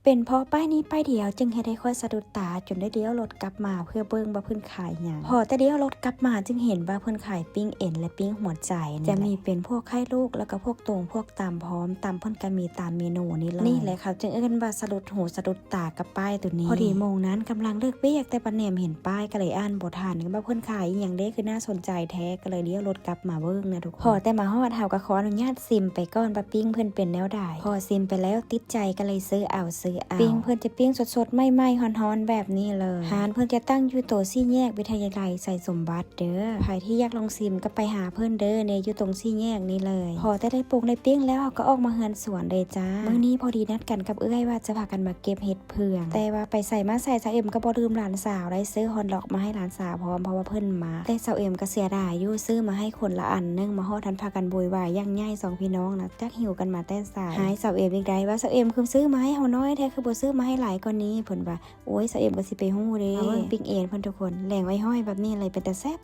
เป็นเพราะป้ายนี้ป้ายเดียวจึงให้ได้ค่อยสะดุดตาจนได้เลี้ยวรถกลับมาเพื่อเบิ่งว่าเพิ่นขายหยังพอแต่เลี้ยวรถกลับมาจึงเห็นว่าเพิ่นขายปิ้งเอ็นและปิ้งหัวใจจะมีเป็นพวกไข่ลูกแล้วก็พวกตรงพวกตามพร้อมตามเพิ่นก็มีตามเมนูนี้เลยนี่แหละค่ะจึงเอิ้นว่าสะดุดหูสะดุดตากับป้ายตัวนี้พอดีโมงนั้นกำลังเลิกเวียกแต่ปะแหนมเห็นป้ายก็เลยอ่านบ่ทันว่าเพิ่นขายอีหยังเด้คือน่าสนใจแท้ก็เลยเลี้ยวรถกลับมาเบิ่งนะทุกคนพอแต่มาฮอดเฮาก็ขออนุญาตซิมไปก่อนว่าปิ้งเพิ่นเป็นแนวใดพอซิมไปแล้วติดใจก็เลยซื้อเอาปิ้งเพิ่นจะปิ้งสดๆไหม้ๆฮ้อนๆแบบนี้เลยร้านเพิ่นจะตั้งอยู่โตซี่แยกวิทยาลัยใส่สมบัติเด้อใครที่อยากลองซิมก็ไปหาเพิ่นเด้อเนี่ยอยู่ตรงซี่แยกนี้เลยพอได้ปรุงได้ปิ้งแล้วก็ออกมาเฮือนสวนเลยจ้ามื้อนี้พอดีนัดกันกับเอื้อยว่าจะพากันมาเก็บเห็ดเผือกแต่ว่าไปใส่มาใส่สาวเอ็มก็บ่ลืมหลานสาวได้ซื้อฮอนดอกมาให้หลานสาวพร้อมเพราะว่าเพิ่นมาแต่สาวเอ็มก็เสียดายอยู่ซื้อมาให้คนละอันนึงมาฮอดทันพากันโวยวายย่างง่าย2พี่น้องนะจักหิวกันมาแต่สายหายสาวเอ็มอีกได้ว่าสาวเอ็มคือซื้อมาให้เฮาน้อยแท้คือบ่ซื้อมาให้หลายกว่านี้เพิ่นว่าโอ้ยสาวเอ็มก็สิไปฮู้เด้ปิ้งเอ็นเพิ่นทุกคนแหลงไว้ห้อยแบบนี้เลยเป็นตาแซ่บ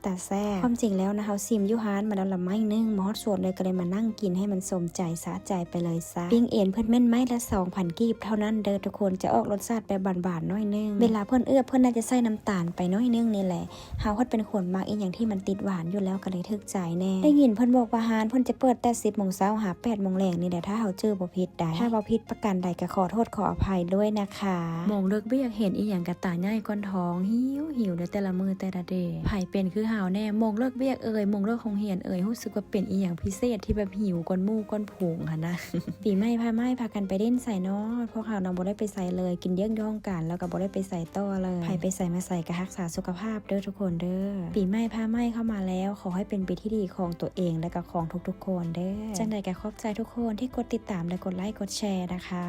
ความจริงแล้วนะเฮาซิมอยู่ร้านมาแล้วละไม้นึงมาฮอดสวนเลยก็เลยมานั่งกินให้มันสมใจสะใจไปเลยซะปิ้งเอ็นเพิ่นแม่นไม้ละ 2,000 กีบเท่านั้นเด้อทุกคนจะออกรสชาติแบบบานๆน้อยนึงเวลาเพิ่นเพิ่นน่าจะใส่น้ำตาลไปน้อยนึงนี่แหละเฮาฮอดเป็นคนมักอีหยังที่มันติดหวานอยู่แล้วก็เลยถึกใจแน่ได้ยินเพิ่นบอกว่าร้านเพิ่นจะเปิดแต่ 10:00 นหา 8:00 นแลงนี่แหละถ้าเฮาเจอบ่ผิดได้ถ้าบ่ผิดประการใดก็ขอโทษขออภัยด้วยนะคะมองเลิกเบียกเห็นอีหยังกะตาใหญ่ก้อนท้องหิวเด้อแต่ละมื้อแต่ละเดย์ไผเป็นคือเฮาแน่มองเลิกเบียกมองเลิกโรงเรียนรู้สึกว่าเป็นอีหยังพิเศษที่แบบหิวก้อนหมู่ก้อนผงค่ะนะ ปีใหม่พากันไปเล่นใส่เนาะพวกเขาบ่ได้ไปใส่เลยกินเยี่ยงย่องกันแล้วก็บ่ได้ไปใส่ต่อเลยไผไปใส่มาใส่ก็รักษาสุขภาพเด้อทุกคนเด้อปีใหม่เข้ามาแล้วขอให้เป็นปีที่ดีของตัวเองและก็ของทุกๆคนเด้อจังใดก็ขอบใจทุกคนที่กดติดตามและกดไลค์กดแชร์นะคะ